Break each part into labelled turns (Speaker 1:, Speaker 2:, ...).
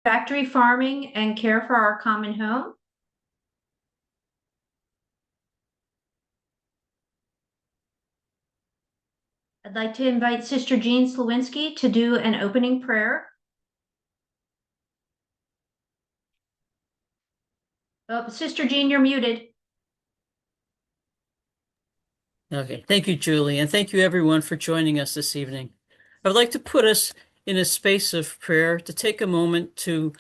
Speaker 1: factory farming and care for our common home. I'd like to invite Sister Jean Slawinski to do an opening prayer. Oh, Sister Jean, you're muted.
Speaker 2: Okay, thank you, Julie, and thank you everyone for joining us this evening. I would like to put us in a space of prayer to take a moment to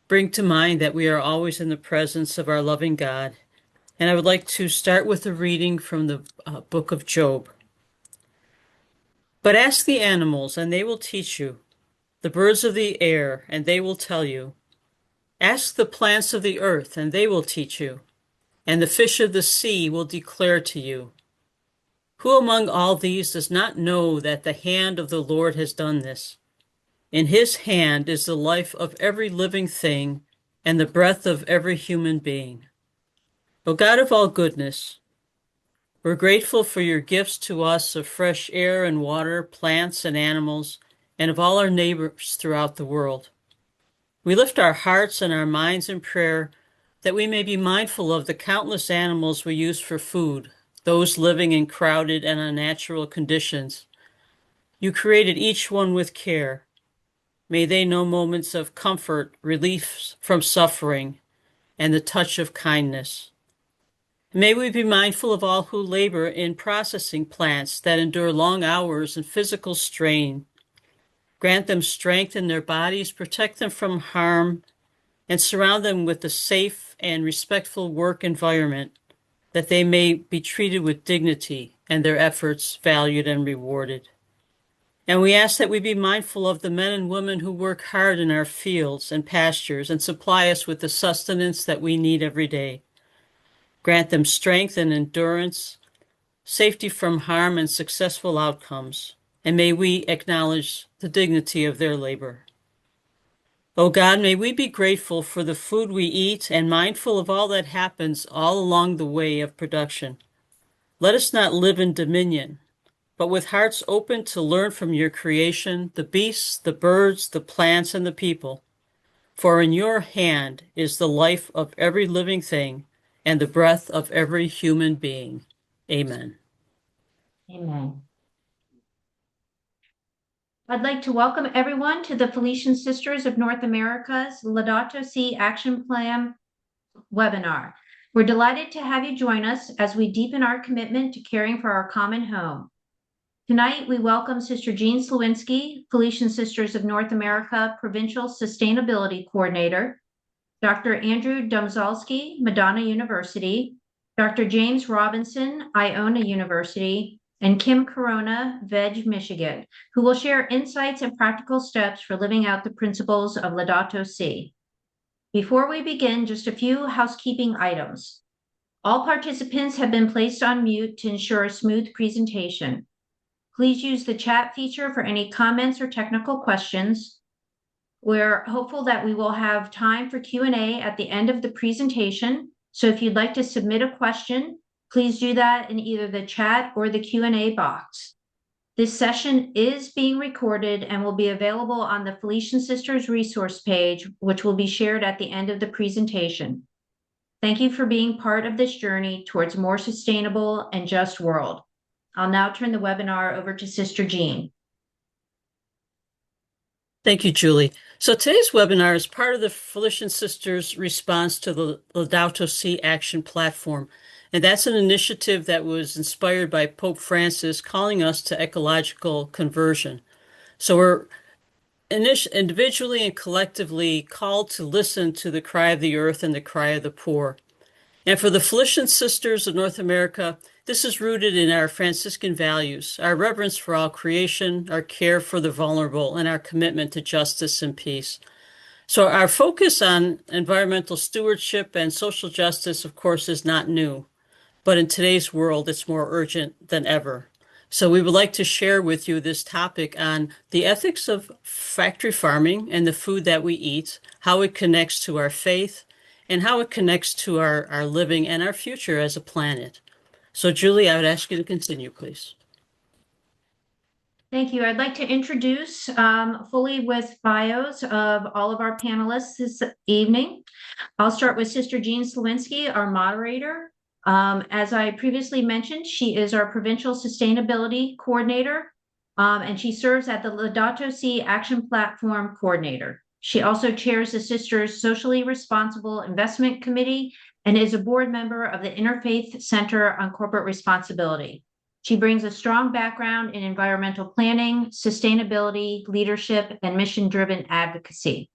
Speaker 2: bring to mind that we are always in the presence of our loving God. And I would like to start with a reading from the book of Job. But ask the animals, and they will teach you, the birds of the air, and they will tell you. Ask the plants of the earth, and they will teach you, and the fish of the sea will declare to you. Who among all these does not know that the hand of the Lord has done this? In his hand is the life of every living thing and the breath of every human being. O God of all goodness, we're grateful for your gifts to us of fresh air and water, plants and animals, and of all our neighbors throughout the world. We lift our hearts and our minds in prayer that we may be mindful of the countless animals we use for food, those living in crowded and unnatural conditions. You created each one with care. May they know moments of comfort, relief from suffering, and the touch of kindness. May we be mindful of all who labor in processing plants that endure long hours and physical strain. Grant them strength in their bodies, protect them from harm, and surround them with a safe and respectful work environment that they may be treated with dignity and their efforts valued and rewarded. And we ask that we be mindful of the men and women who work hard in our fields and pastures and supply us with the sustenance that we need every day. Grant them strength and endurance, safety from harm and successful outcomes, and may we acknowledge the dignity of their labor. O God, may we be grateful for the food we eat and mindful of all that happens all along the way of production. Let us not live in dominion, but with hearts open to learn from your creation, the beasts, the birds, the plants, and the people. For in your hand is the life of every living thing and the breath of every human being. Amen.
Speaker 1: Amen. I'd like to welcome everyone to the Felician Sisters of North America's Laudato Si Action Plan webinar. We're delighted to have you join us as we deepen our commitment to caring for our common home. Tonight, we welcome Sister Jean Slawinski, Felician Sisters of North America Provincial Sustainability Coordinator, Dr. Andrew Domzalski, Madonna University, Dr. James Robinson, Iona University, and Kim Corona, Veg, Michigan, who will share insights and practical steps for living out the principles of Laudato Si. Before we begin, just a few housekeeping items. All participants have been placed on mute to ensure a smooth presentation. Please use the chat feature for any comments or technical questions. We're hopeful that we will have time for Q&A at the end of the presentation. So if you'd like to submit a question, please do that in either the chat or the Q&A box. This session is being recorded and will be available on the Felician Sisters resource page, which will be shared at the end of the presentation. Thank you for being part of this journey towards a more sustainable and just world. I'll now turn the webinar over to Sister Jean.
Speaker 2: Thank you, Julie. So today's webinar is part of the Felician Sisters' response to the Laudato Si Action Platform. And that's an initiative that was inspired by Pope Francis calling us to ecological conversion. So we're individually and collectively called to listen to the cry of the earth and the cry of the poor. And for the Felician Sisters of North America, this is rooted in our Franciscan values, our reverence for all creation, our care for the vulnerable, and our commitment to justice and peace. So our focus on environmental stewardship and social justice, of course, is not new, but in today's world, it's more urgent than ever. So we would like to share with you this topic on the ethics of factory farming and the food that we eat, how it connects to our faith, and how it connects to our living and our future as a planet. So Julie, I would ask you to continue, please.
Speaker 1: Thank you. I'd like to introduce fully with bios of all of our panelists this evening. I'll start with Sister Jean Slawinski, our moderator. As I previously mentioned, she is our Provincial Sustainability Coordinator, and she serves at the Laudato Si Action Platform Coordinator. She also chairs the Sisters' Socially Responsible Investment Committee and is a board member of the Interfaith Center on Corporate Responsibility. She brings a strong background in environmental planning, sustainability, leadership, and mission-driven advocacy.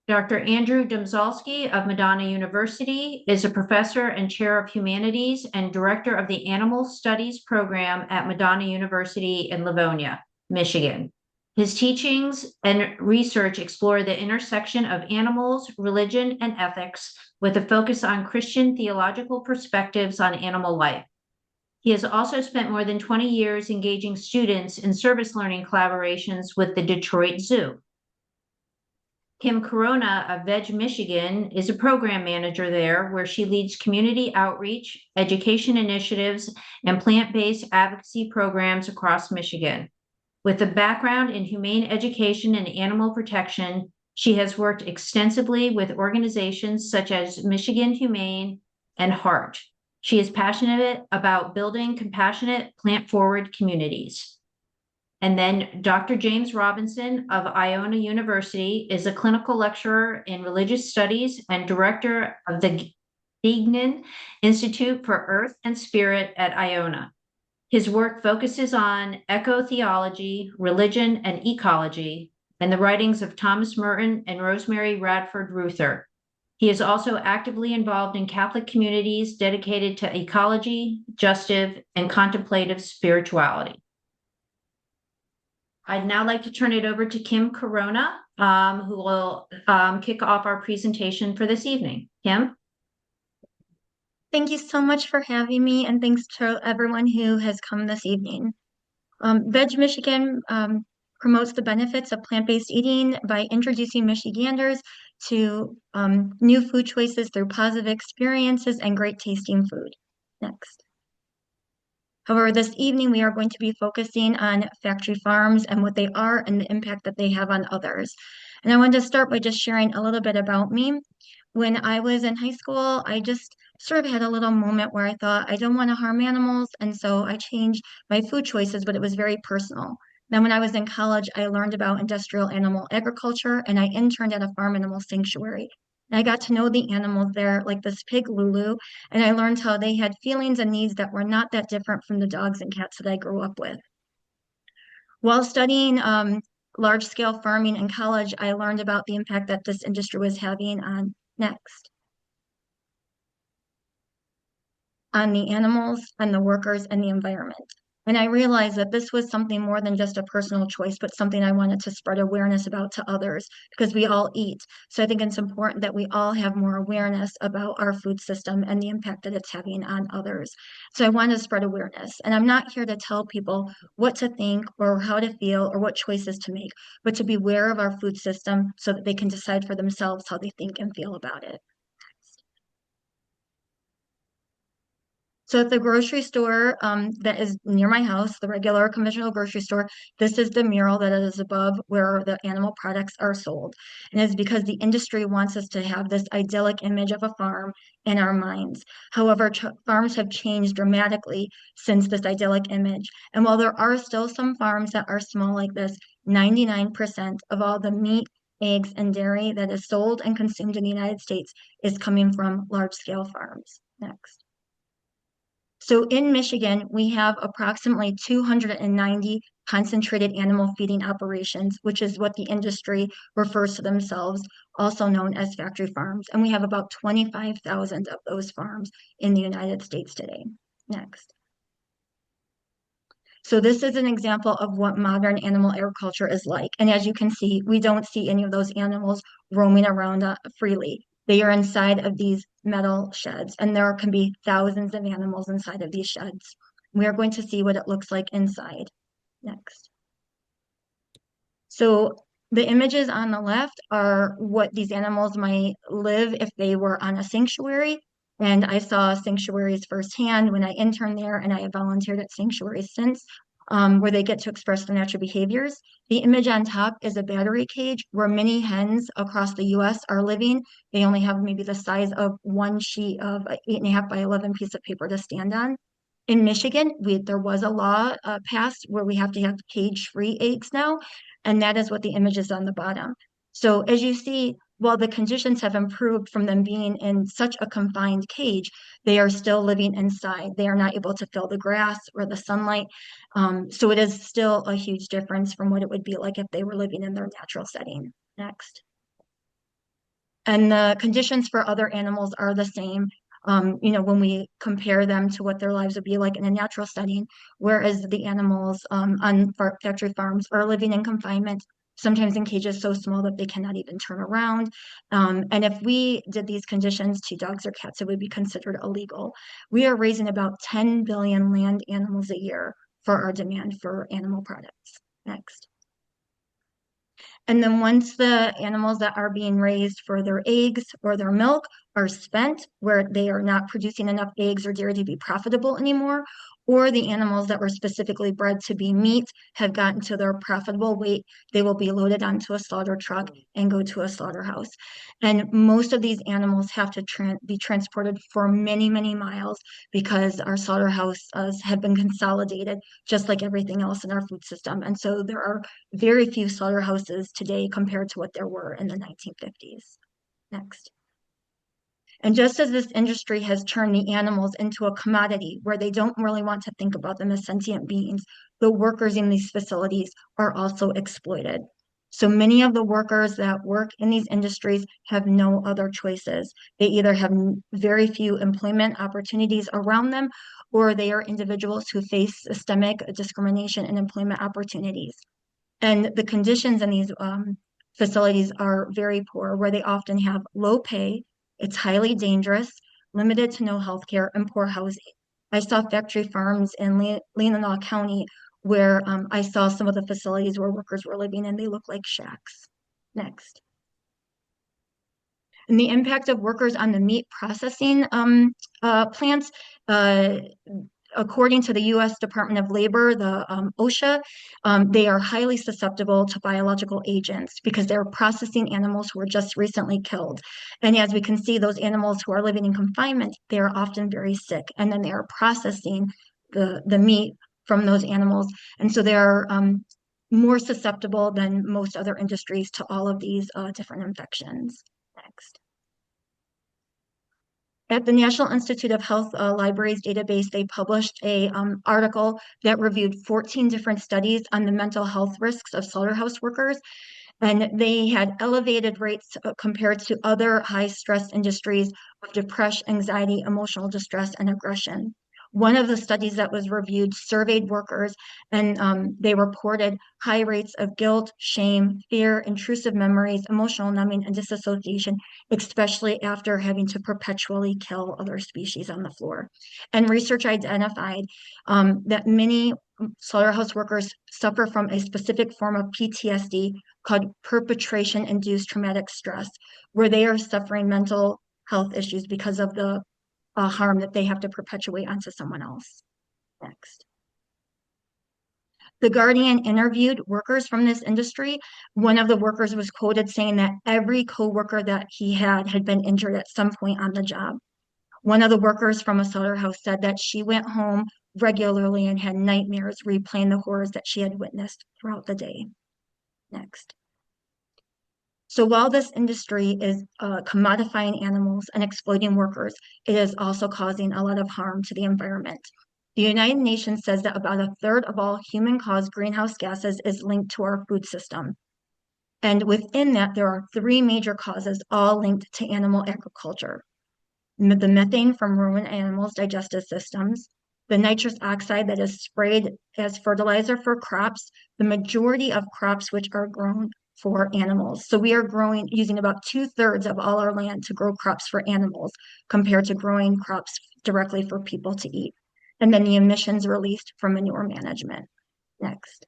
Speaker 1: Dr. Andrew Domzalski of Madonna University is a professor and chair of humanities and director of the Animal Studies program at Madonna University in Livonia, Michigan. His teachings and research explore the intersection of animals, religion, and ethics with a focus on Christian theological perspectives on animal life. He has also spent more than 20 years engaging students in service learning collaborations with the Detroit Zoo. Kim Corona of Veg Michigan is a program manager there where she leads community outreach, education initiatives, and plant-based advocacy programs across Michigan. With a background in humane education and animal protection, she has worked extensively with organizations such as Michigan Humane and HEART. She is passionate about building compassionate, plant-forward communities. And then Dr. James Robinson of Iona University is a clinical lecturer in religious studies and director of the Gagnon Institute for Earth and Spirit at Iona. His work focuses on eco-theology, religion, and ecology, and the writings of Thomas Merton and Rosemary Radford Ruther. He is also actively involved in Catholic communities dedicated to ecology, justice, and contemplative spirituality. I'd now like to turn it over to Kim Corona, who will kick off our presentation for this evening. Kim?
Speaker 3: Thank you so much for having me, and thanks to everyone who has come this evening. Veg Michigan promotes the benefits of plant-based eating by introducing Michiganders to new food choices through positive experiences and great tasting food. Next. However, this evening we are going to be focusing on factory farms and what they are and the impact that they have on others. And I wanted to start by just sharing a little bit about me. When I was in high school, I just sort of had a little moment where I thought I don't want to harm animals, and so I changed my food choices, but it was very personal. Then when I was in college, I learned about industrial animal agriculture, and I interned at a farm animal sanctuary. And I got to know the animals there, like this pig Lulu, and I learned how they had feelings and needs that were not that different from the dogs and cats that I grew up with. While studying large-scale farming in college, I learned about the impact that this industry was having on the animals and the workers and the environment. And I realized that this was something more than just a personal choice, but something I wanted to spread awareness about to others because we all eat. So I think it's important that we all have more awareness about our food system and the impact that it's having on others. So I want to spread awareness. And I'm not here to tell people what to think or how to feel or what choices to make, but to be aware of our food system so that they can decide for themselves how they think and feel about it. So at the grocery store that is near my house, the regular conventional grocery store, this is the mural that is above where the animal products are sold. And it's because the industry wants us to have this idyllic image of a farm in our minds. However, farms have changed dramatically since this idyllic image. And while there are still some farms that are small like this, 99% of all the meat, eggs, and dairy that is sold and consumed in the United States is coming from large-scale farms. Next. So in Michigan, we have approximately 290 concentrated animal feeding operations, which is what the industry refers to themselves, also known as factory farms. And we have about 25,000 of those farms in the United States today. Next. So this is an example of what modern animal agriculture is like. And as you can see, we don't see any of those animals roaming around freely. They are inside of these metal sheds, and there can be thousands of animals inside of these sheds. We are going to see what it looks like inside. Next. So the images on the left are what these animals might live if they were on a sanctuary. And I saw sanctuaries firsthand when I interned there, and I have volunteered at sanctuaries since. where they get to express their natural behaviors. The image on top is a battery cage where many hens across the US are living. They only have maybe the size of one sheet of 8.5 by 11 piece of paper to stand on. In Michigan, there was a law passed where we have to have cage-free eggs now, and that is what the image is on the bottom. So as you see, while the conditions have improved from them being in such a confined cage, they are still living inside. They are not able to feel the grass or the sunlight. So it is still a huge difference from what it would be like if they were living in their natural setting. Next. And the conditions for other animals are the same. When we compare them to what their lives would be like in a natural setting, whereas the animals on factory farms are living in confinement, sometimes in cages so small that they cannot even turn around. And if we did these conditions to dogs or cats, it would be considered illegal. We are raising about 10 billion land animals a year for our demand for animal products. Next. And then once the animals that are being raised for their eggs or their milk are spent, where they are not producing enough eggs or dairy to be profitable anymore, or the animals that were specifically bred to be meat have gotten to their profitable weight, they will be loaded onto a slaughter truck and go to a slaughterhouse. And most of these animals have to be transported for many, many miles because our slaughterhouses have been consolidated, just like everything else in our food system. And so there are very few slaughterhouses today compared to what there were in the 1950s. Next. And just as this industry has turned the animals into a commodity where they don't really want to think about them as sentient beings, the workers in these facilities are also exploited. So many of the workers that work in these industries have no other choices. They either have very few employment opportunities around them, or they are individuals who face systemic discrimination in employment opportunities. And the conditions in these facilities are very poor, where they often have low pay, it's highly dangerous, limited to no health care, and poor housing. I saw factory farms in Leelanau County where I saw some of the facilities where workers were living and they look like shacks. Next. And the impact of workers on the meat processing plants, according to the U.S. Department of Labor, the OSHA, they are highly susceptible to biological agents because they're processing animals who were just recently killed. And as we can see, those animals who are living in confinement, they are often very sick, and then they are processing the meat from those animals. And so they're more susceptible than most other industries to all of these different infections. Next. At the National Institute of Health Libraries database, they published a article that reviewed 14 different studies on the mental health risks of slaughterhouse workers. And they had elevated rates compared to other high-stress industries of depression, anxiety, emotional distress, and aggression. One of the studies that was reviewed surveyed workers, and they reported high rates of guilt, shame, fear, intrusive memories, emotional numbing, and disassociation, especially after having to perpetually kill other species on the floor. And research identified that many slaughterhouse workers suffer from a specific form of PTSD called perpetration-induced traumatic stress, where they are suffering mental health issues because of the harm that they have to perpetuate onto someone else. Next. The Guardian interviewed workers from this industry. One of the workers was quoted saying that every coworker that he had been injured at some point on the job. One of the workers from a slaughterhouse said that she went home regularly and had nightmares replaying the horrors that she had witnessed throughout the day. Next. So while this industry is commodifying animals and exploiting workers, it is also causing a lot of harm to the environment. The United Nations says that about a third of all human-caused greenhouse gases is linked to our food system. And within that, there are three major causes, all linked to animal agriculture. The methane from ruined animals' digestive systems, the nitrous oxide that is sprayed as fertilizer for crops, the majority of crops which are grown for animals. So we are using about 2/3 of all our land to grow crops for animals compared to growing crops directly for people to eat. And then the emissions released from manure management. Next.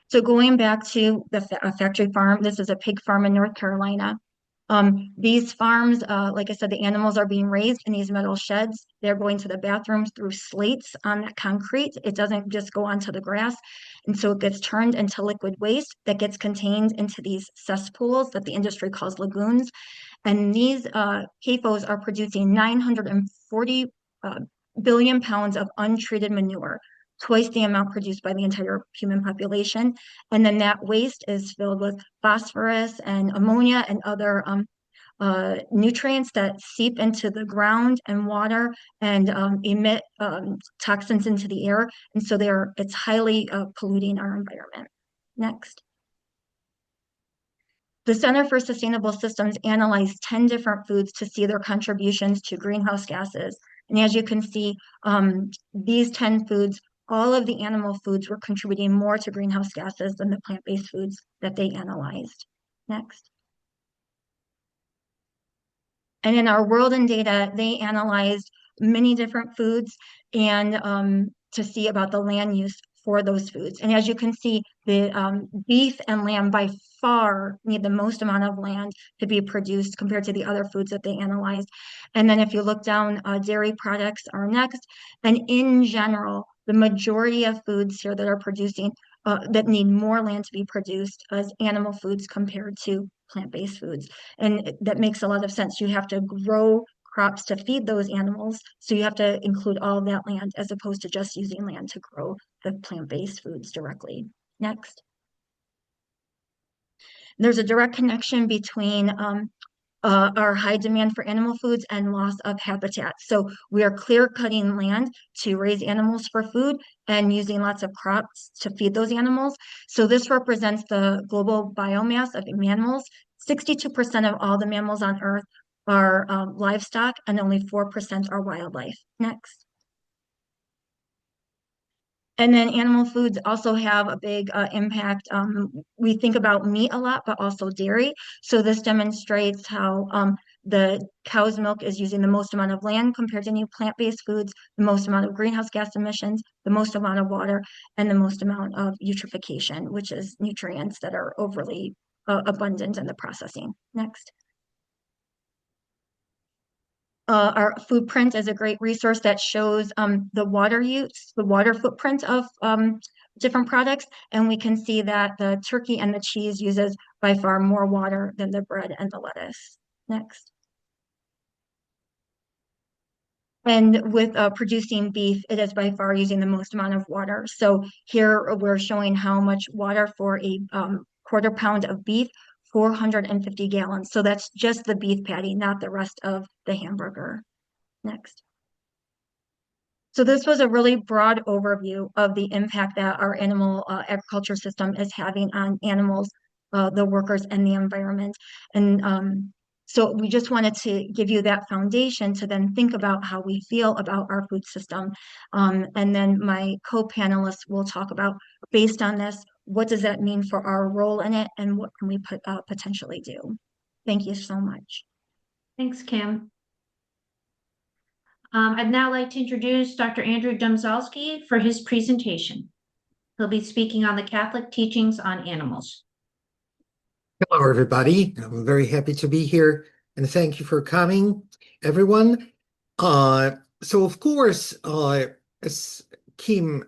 Speaker 3: So going back to the factory farm, this is a pig farm in North Carolina. These farms, like I said, the animals are being raised in these metal sheds. They're going to the bathrooms through slates on that concrete. It doesn't just go onto the grass. And so it gets turned into liquid waste that gets contained into these cesspools that the industry calls lagoons. And these CAFOs are producing 940 billion pounds of untreated manure, twice the amount produced by the entire human population. And then that waste is filled with phosphorus and ammonia and other nutrients that seep into the ground and water and emit toxins into the air. And so it's highly polluting our environment. Next. The Center for Sustainable Systems analyzed 10 different foods to see their contributions to greenhouse gases. And as you can see, these 10 foods, all of the animal foods were contributing more to greenhouse gases than the plant-based foods that they analyzed. Next. And in our world in data, they analyzed many different foods and to see about the land use for those foods. And as you can see, the beef and lamb by far need the most amount of land to be produced compared to the other foods that they analyzed. And then if you look down, dairy products are next. And in general, the majority of foods here that are producing that need more land to be produced as animal foods compared to plant-based foods. And that makes a lot of sense. You have to grow crops to feed those animals. So you have to include all of that land as opposed to just using land to grow the plant-based foods directly. Next. There's a direct connection between our high demand for animal foods and loss of habitat. So we are clear cutting land to raise animals for food and using lots of crops to feed those animals. So this represents the global biomass of mammals. 62% of all the mammals on Earth are livestock and only 4% are wildlife. Next. And then animal foods also have a big impact. We think about meat a lot, but also dairy. So this demonstrates how the cow's milk is using the most amount of land compared to new plant-based foods, the most amount of greenhouse gas emissions, the most amount of water, and the most amount of eutrophication, which is nutrients that are overly abundant in the processing. Next. Our food print is a great resource that shows the water use, the water footprint of different products. And we can see that the turkey and the cheese uses by far more water than the bread and the lettuce. Next. And with producing beef, it is by far using the most amount of water. So here we're showing how much water for a quarter pound of beef, 450 gallons. So that's just the beef patty, not the rest of the hamburger. Next. So this was a really broad overview of the impact that our animal agriculture system is having on animals, the workers, and the environment. And so we just wanted to give you that foundation to then think about how we feel about our food system. And then my co-panelists will talk about, based on this, what does that mean for our role in it and what can we potentially do? Thank you so much.
Speaker 1: Thanks, Kim. I'd now like to introduce Dr. Andrew Domzalski for his presentation. He'll be speaking on the Catholic teachings on animals.
Speaker 4: Hello, everybody. I'm very happy to be here, and thank you for coming, everyone. So, of course, as Kim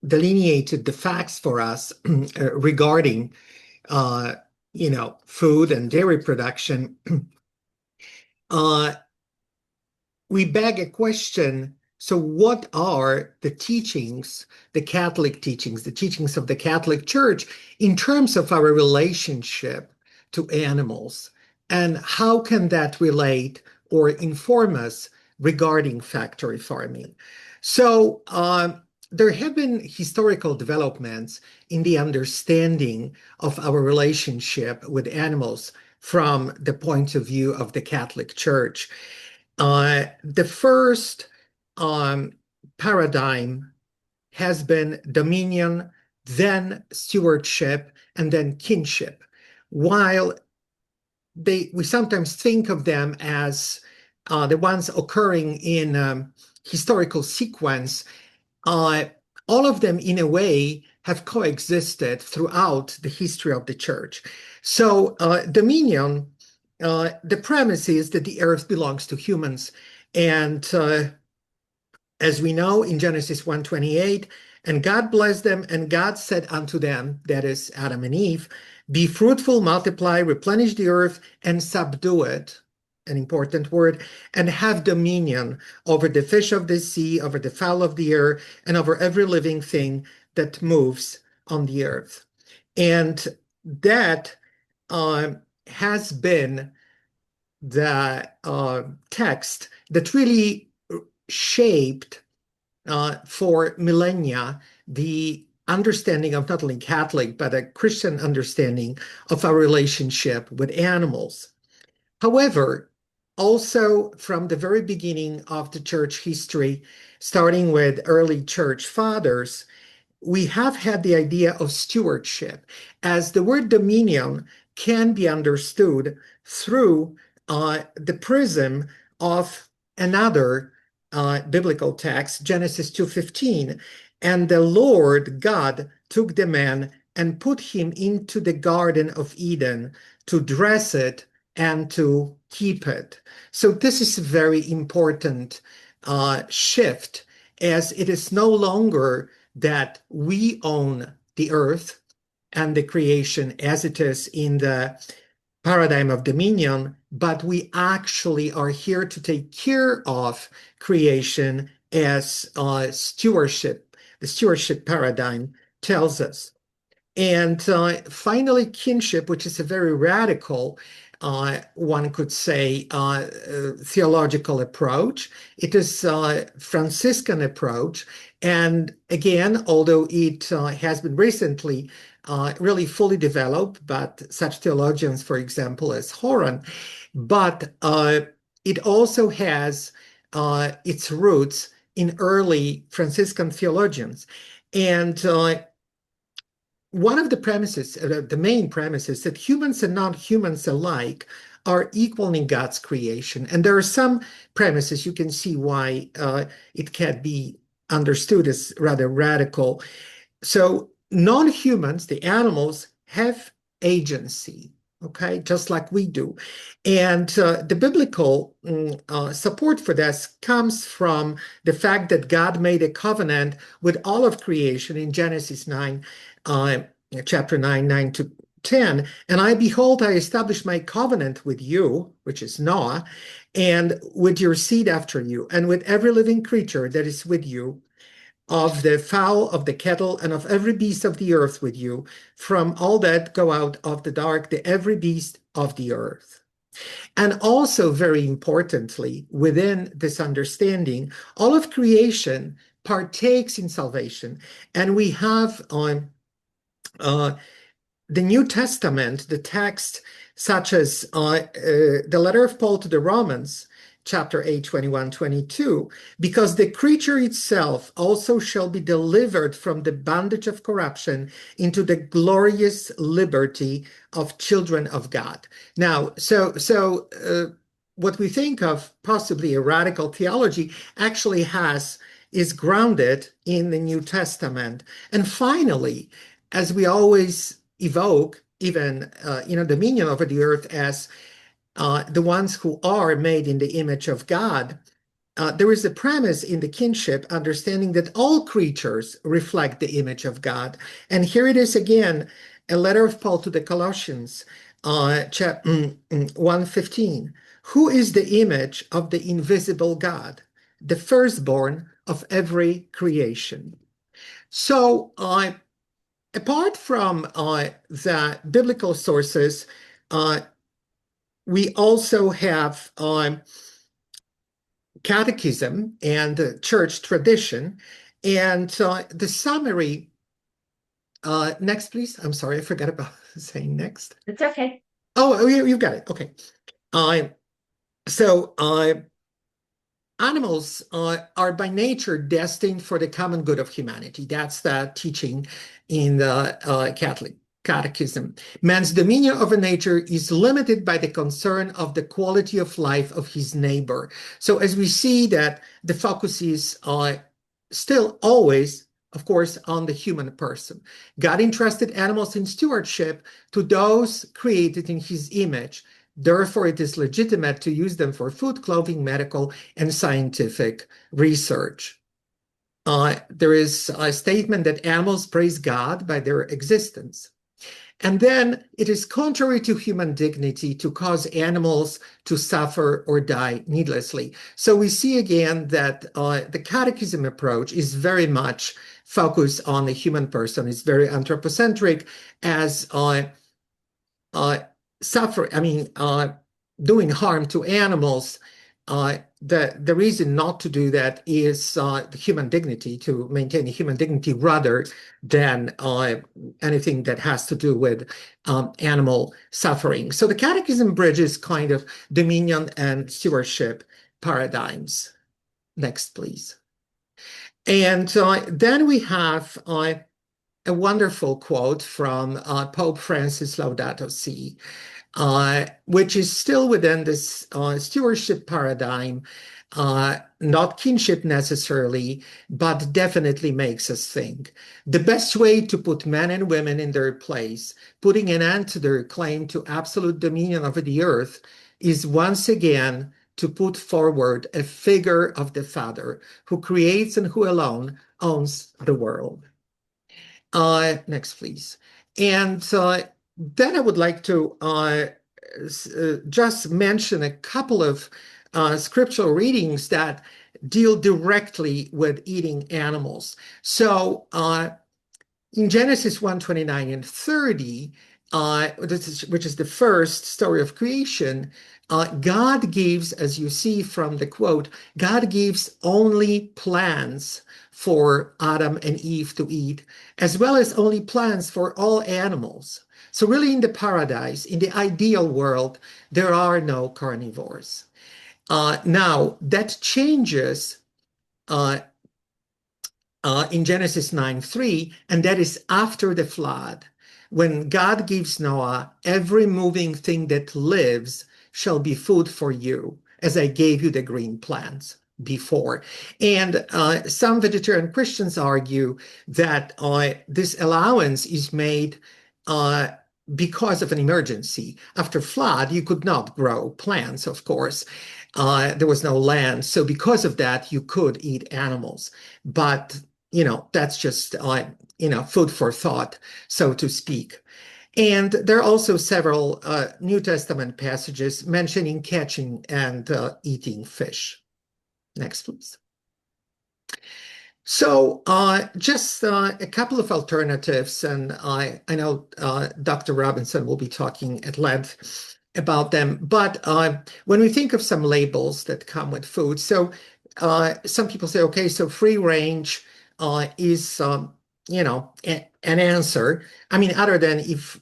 Speaker 4: delineated the facts for us regarding, food and dairy production, we beg a question. So what are the teachings, the Catholic teachings, the teachings of the Catholic Church in terms of our relationship to animals? And how can that relate or inform us regarding factory farming? So there have been historical developments in the understanding of our relationship with animals from the point of view of the Catholic Church. The first paradigm has been dominion, then stewardship, and then kinship. While we sometimes think of them as the ones occurring in historical sequence, all of them in a way have coexisted throughout the history of the church. So dominion the premise is that the earth belongs to humans. And as we know in Genesis 1:28, and God blessed them, and God said unto them, that is Adam and Eve, be fruitful, multiply, replenish the earth, and subdue it, an important word, and have dominion over the fish of the sea, over the fowl of the air, and over every living thing that moves on the earth. And that has been the text that really shaped for millennia the understanding of not only Catholic, but a Christian understanding of our relationship with animals. However, also from the very beginning of the church history, starting with early church fathers, we have had the idea of stewardship, as the word dominion can be understood through the prism of another biblical text, Genesis 2:15. And the Lord God took the man and put him into the Garden of Eden to dress it and to keep it. So this is a very important shift, as it is no longer that we own the earth and the creation as it is in the paradigm of dominion, but we actually are here to take care of creation as stewardship. The stewardship paradigm tells us. And finally, kinship, which is a very radical, one could say, theological approach. It is a Franciscan approach. And again, although it has been recently really fully developed, but such theologians, for example, as Horan, but it also has its roots in early Franciscan theologians. And one of the premises, the main premises, that humans and non-humans alike are equal in God's creation. And there are some premises you can see why it can be understood as rather radical. So non-humans, the animals, have agency, okay, just like we do. And the biblical support for this comes from the fact that God made a covenant with all of creation in Genesis 9, chapter 9, 9 to 10. And I behold, I establish my covenant with you, which is Noah, and with your seed after you, and with every living creature that is with you, of the fowl, of the cattle, and of every beast of the earth with you, from all that go out of the dark, the every beast of the earth. And also, very importantly, within this understanding, all of creation partakes in salvation. And we have on the New Testament, the text such as the letter of Paul to the Romans, chapter 8, 21, 22, because the creature itself also shall be delivered from the bondage of corruption into the glorious liberty of children of God. Now, what we think of possibly a radical theology actually is grounded in the New Testament. And finally, as we always evoke, even dominion over the earth as the ones who are made in the image of God, there is a premise in the kinship understanding that all creatures reflect the image of God. And here it is again, a letter of Paul to the Colossians, 1:15. Who is the image of the invisible God, the firstborn of every creation? So, apart from the biblical sources, we also have catechism and church tradition. And the summary, next, please. I'm sorry, I forgot about saying next.
Speaker 1: It's okay.
Speaker 4: Oh, you've got it. Okay. So animals are by nature destined for the common good of humanity. That's the teaching in the Catholic Catechism. Man's dominion over nature is limited by the concern of the quality of life of his neighbor. So as we see that the focus is still always, of course, on the human person. God entrusted animals in stewardship to those created in his image, Therefore, it is legitimate to use them for food, clothing, medical, and scientific research. There is a statement that animals praise God by their existence. And then it is contrary to human dignity to cause animals to suffer or die needlessly. So we see again that the catechism approach is very much focused on the human person. It's very anthropocentric, as doing harm to animals. The reason not to do that is the human dignity, to maintain human dignity rather than anything that has to do with animal suffering. So the Catechism bridges kind of dominion and stewardship paradigms. Next, please. And then we have a wonderful quote from Pope Francis Laudato Si, which is still within this stewardship paradigm, not kinship necessarily, but definitely makes us think. The best way to put men and women in their place, putting an end to their claim to absolute dominion over the earth, is once again to put forward a figure of the Father who creates and who alone owns the world. Next, please. And then I would like to just mention a couple of scriptural readings that deal directly with eating animals. So in Genesis 1:29 and 30, which is the first story of creation, God gives, as you see from the quote, God gives only plants for Adam and Eve to eat, as well as only plants for all animals. So really in the paradise, in the ideal world, there are no carnivores. Now, that changes in Genesis 9:3, and that is after the flood, when God gives Noah, every moving thing that lives shall be food for you, as I gave you the green plants before. And some vegetarian Christians argue that this allowance is made because of an emergency. After flood, you could not grow plants, of course. There was no land. So because of that, you could eat animals. But, that's just, food for thought, so to speak. And there are also several New Testament passages mentioning catching and eating fish. Next, please. So just a couple of alternatives, and I know Dr. Robinson will be talking at length about them. But when we think of some labels that come with food, so some people say, okay, so free range is, an answer. I mean, other than if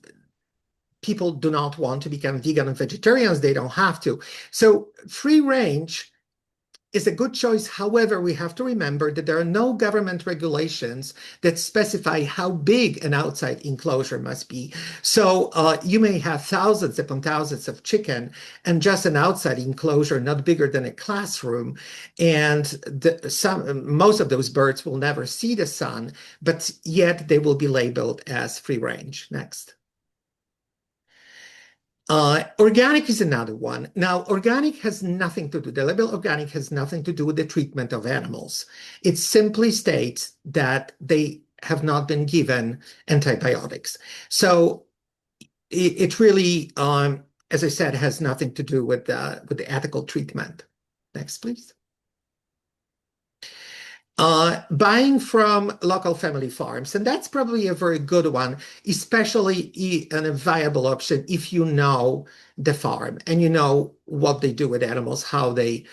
Speaker 4: people do not want to become vegan and vegetarians, they don't have to. So free range is a good choice. However, we have to remember that there are no government regulations that specify how big an outside enclosure must be. So you may have thousands upon thousands of chicken and just an outside enclosure not bigger than a classroom. And most of those birds will never see the sun, but yet they will be labeled as free range. Next. Organic is another one. Now, organic has nothing to do, the label organic has nothing to do with the treatment of animals. It simply states that they have not been given antibiotics. So it really, as I said, has nothing to do with the ethical treatment. Next, please. Buying from local family farms, and that's probably a very good one, especially a viable option if you know the farm and you know what they do with animals, how they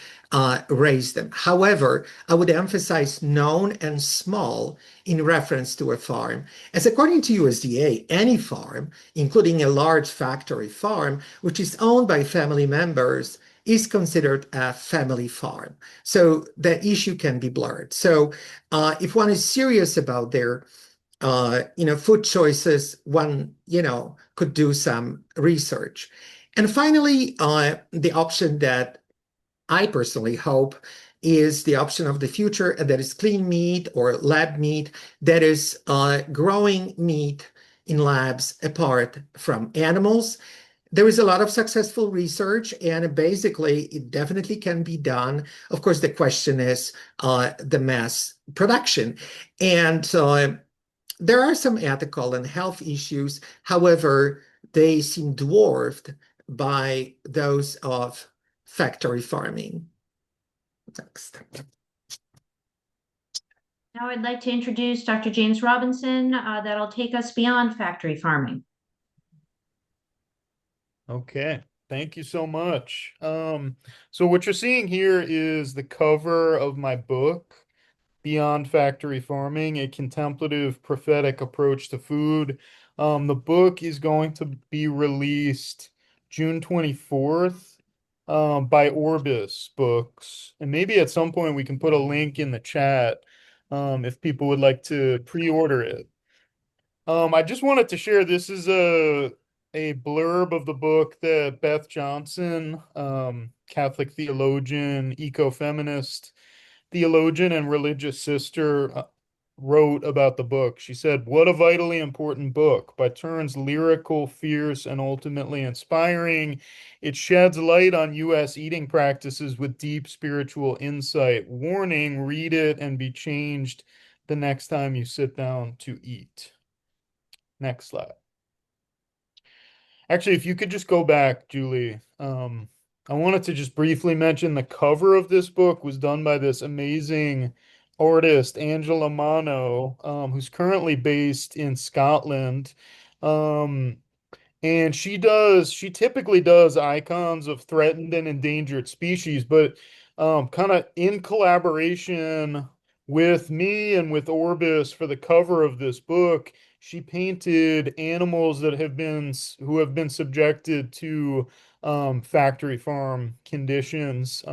Speaker 4: raise them. However, I would emphasize known and small in reference to a farm, as according to USDA, any farm, including a large factory farm, which is owned by family members, is considered a family farm. So the issue can be blurred. So if one is serious about their food choices, one, could do some research. And finally, the option that I personally hope is the option of the future, and that is clean meat or lab meat, that is growing meat in labs apart from animals. there is a lot of successful research, and basically, it definitely can be done. Of course, the question is the mass production. And there are some ethical and health issues. However, they seem dwarfed by those of factory farming. Next.
Speaker 1: Now I'd like to introduce Dr. James Robinson, that'll take us beyond factory farming.
Speaker 5: Okay, thank you so much. So what you're seeing here is the cover of my book, Beyond Factory Farming, a contemplative prophetic approach to food. The book is going to be released June 24th, by Orbis Books. And maybe at some point we can put a link in the chat, if people would like to pre-order it. I just wanted to share, this is a blurb of the book that Beth Johnson, Catholic theologian, ecofeminist theologian, and religious sister, wrote about the book. She said, "What a vitally important book. By turns lyrical, fierce, and ultimately inspiring, it sheds light on U.S. eating practices with deep spiritual insight. Warning, read it and be changed the next time you sit down to eat." Next slide. Actually, if you could just go back, Julie. I wanted to just briefly mention the cover of this book was done by this amazing artist, Angela Mano, who's currently based in Scotland. And she typically does icons of threatened and endangered species, but kind of in collaboration with me and with Orbis for the cover of this book, she painted animals that who have been subjected to factory farm conditions.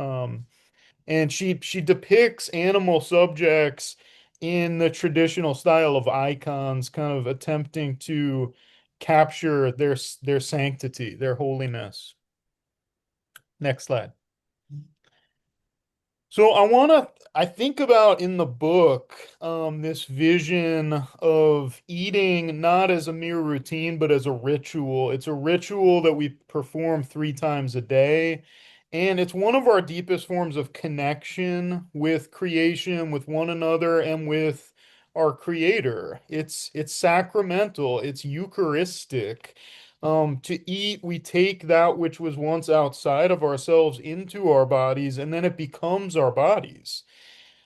Speaker 5: And she depicts animal subjects in the traditional style of icons, kind of attempting to capture their sanctity, their holiness. Next slide. So I think about in the book, this vision of eating not as a mere routine, but as a ritual. It's a ritual that we perform 3 times a day. And it's one of our deepest forms of connection with creation, with one another, and with our Creator. It's sacramental, it's Eucharistic. To eat, we take that which was once outside of ourselves into our bodies, and then it becomes our bodies.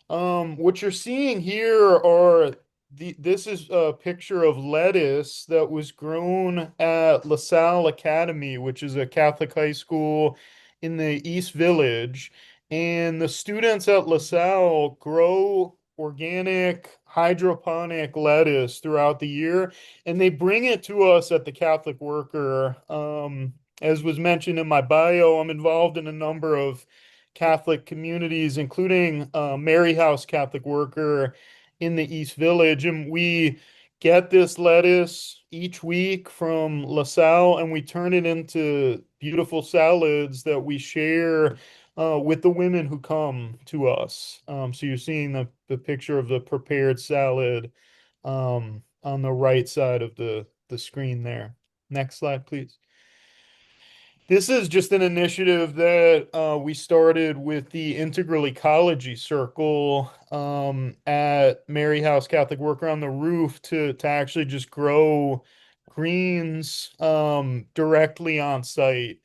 Speaker 5: What you're seeing here are this is a picture of lettuce that was grown at LaSalle Academy, which is a Catholic high school in the East Village. And the students at LaSalle grow organic hydroponic lettuce throughout the year, and they bring it to us at the Catholic Worker. As was mentioned in my bio, I'm involved in a number of Catholic communities, including Mary House Catholic Worker in the East Village. And we get this lettuce each week from LaSalle, and we turn it into beautiful salads that we share with the women who come to us. So you're seeing the picture of the prepared salad on the right side of the screen there. Next slide, please. This is just an initiative that we started with the Integral Ecology Circle at Mary House Catholic Worker on the roof to actually just grow greens directly on site.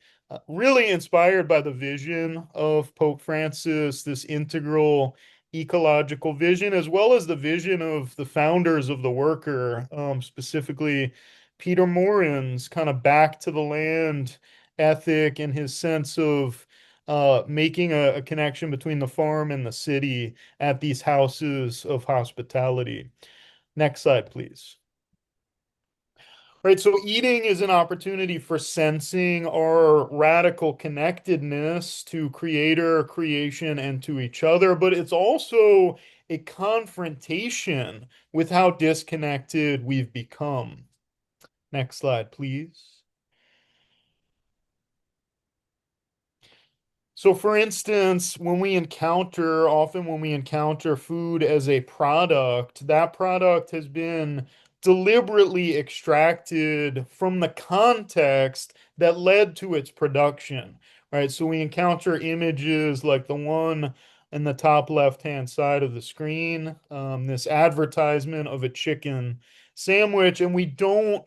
Speaker 5: Really inspired by the vision of Pope Francis, this integral ecological vision, as well as the vision of the founders of the Worker, specifically Peter Morin's kind of back to the land ethic and his sense of making a connection between the farm and the city at these houses of hospitality. Next slide, please. Right, so eating is an opportunity for sensing our radical connectedness to Creator, creation, and to each other, but it's also a confrontation with how disconnected we've become. Next slide, please. So, for instance, often when we encounter food as a product, that product has been deliberately extracted from the context that led to its production, right? So we encounter images like the one in the top left-hand side of the screen, this advertisement of a chicken sandwich, and we don't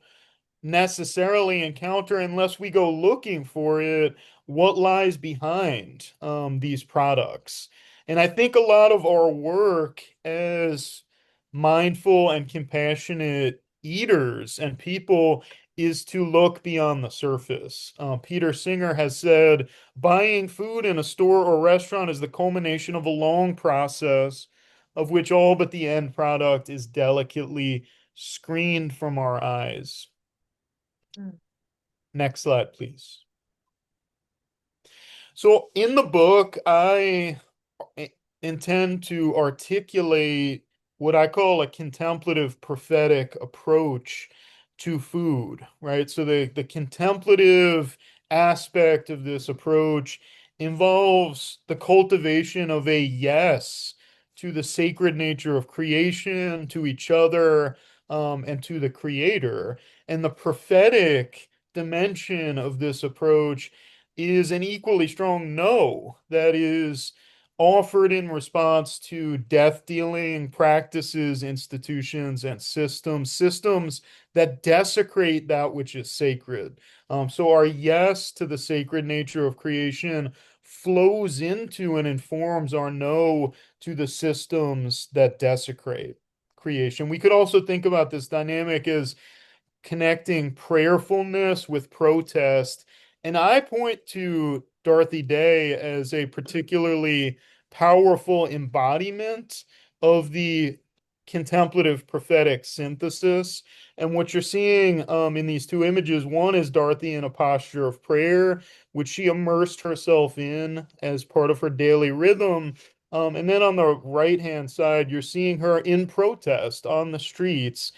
Speaker 5: necessarily encounter, unless we go looking for it, what lies behind these products. And I think a lot of our work as mindful and compassionate eaters and people is to look beyond the surface. Peter Singer has said, buying food in a store or restaurant is the culmination of a long process of which all but the end product is delicately screened from our eyes. Next slide, please. So in the book, I intend to articulate what I call a contemplative prophetic approach to food, right? So the contemplative aspect of this approach involves the cultivation of a yes to the sacred nature of creation, to each other, and to the creator. And the prophetic dimension of this approach is an equally strong no that is offered in response to death dealing practices, institutions, and systems that desecrate that which is sacred. So our yes to the sacred nature of creation flows into and informs our no to the systems that desecrate creation. We could also think about this dynamic as connecting prayerfulness with protest. And I point to Dorothy Day as a particularly powerful embodiment of the contemplative prophetic synthesis. And what you're seeing in these two images, one is Dorothy in a posture of prayer, which she immersed herself in as part of her daily rhythm. And then on the right-hand side, you're seeing her in protest on the streets.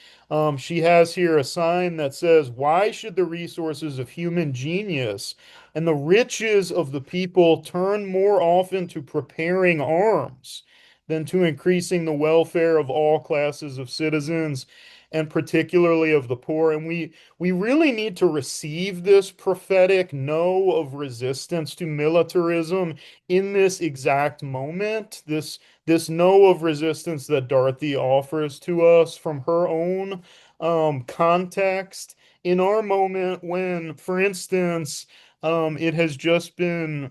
Speaker 5: She has here a sign that says, why should the resources of human genius and the riches of the people turn more often to preparing arms than to increasing the welfare of all classes of citizens, and particularly of the poor? And we really need to receive this prophetic no of resistance to militarism in this exact moment, this no of resistance that Dorothy offers to us from her own context in our moment when, for instance, it has just been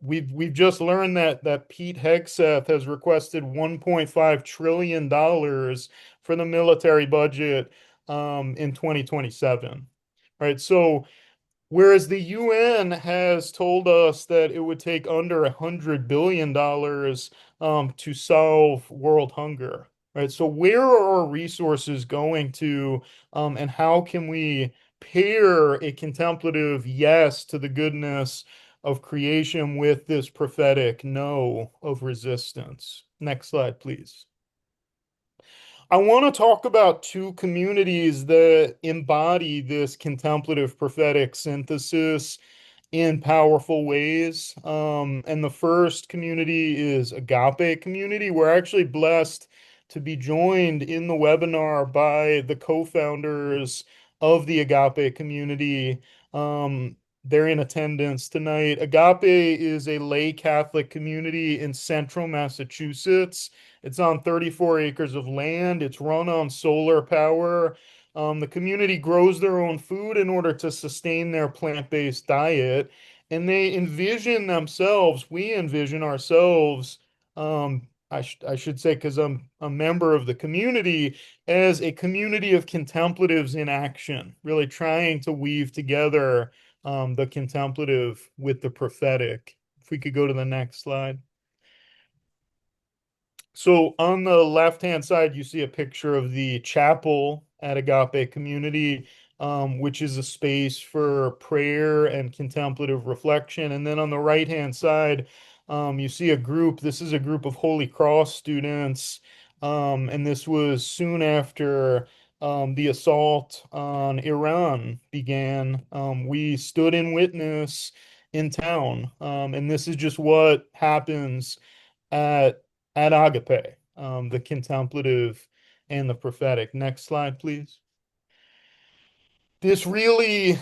Speaker 5: we've just learned that Pete Hegseth has requested $1.5 trillion for the military budget in 2027. Right. So whereas the UN has told us that it would take under $100 billion to solve world hunger, right? So where are our resources going to, and how can we pair a contemplative yes to the goodness of creation with this prophetic no of resistance? Next slide, please. I want to talk about two communities that embody this contemplative prophetic synthesis in powerful ways. And the first community is Agape community. We're actually blessed to be joined in the webinar by the co-founders of the Agape community. They're in attendance tonight. Agape is a lay Catholic community in central Massachusetts. It's on 34 acres of land. It's run on solar power. The community grows their own food in order to sustain their plant-based diet. And they envision themselves, we envision ourselves, I should say, because I'm a member of the community, as a community of contemplatives in action, really trying to weave together the contemplative with the prophetic. If we could go to the next slide. So on the left-hand side, you see a picture of the chapel at Agape Community, which is a space for prayer and contemplative reflection. And then on the right-hand side, you see a group. This is a group of Holy Cross students, and this was soon after the assault on Iran began. We stood in witness in town, and this is just what happens at Agape, the contemplative and the prophetic. Next slide, please. This really